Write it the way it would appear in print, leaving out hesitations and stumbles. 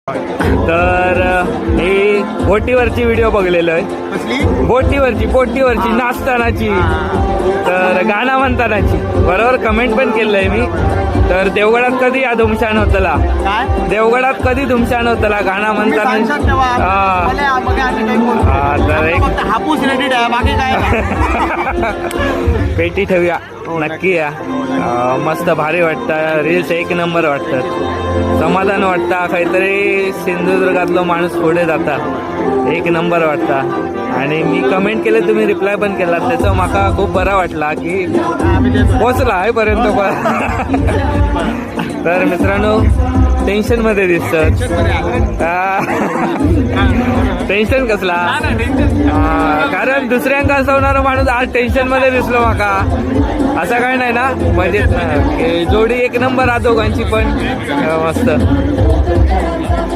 तर हे बोटीवरची व्हिडिओ बघलेलो आहे. बोटीवरची नाचतानाची, तर गाणं म्हणतानाची. बरोबर कमेंट पण केलंय मी. तर देवगडात कधी या धुमशान होतला, देवगडात कधी धुमशान होतला गाणं म्हणताना. तर एक हापूस रेडी आहे, बाकी काय पेटी ठेवूया, नक्की या. मस्त भारी वाटतं, रील्स एक नंबर वाटतात, समाधान वाटतं. काहीतरी सिंधुदुर्गातलो माणूस पुढे जाता, एक नंबर वाटता. आणि मी कमेंट केले, तुम्ही रिप्लाय पण केला, त्याचं माका खूप बरा वाटला की पोचला आहे पर्यंत. तर मित्रांनो, टेन्शन मध्ये दिसत. टेन्शन कसला, कारण दुसऱ्यांका हसवणारा माणूस आज टेन्शन मध्ये दिसलो माका. असं काय नाही ना, मजेत जोडी एक नंबर आ दोघांची पण मस्त.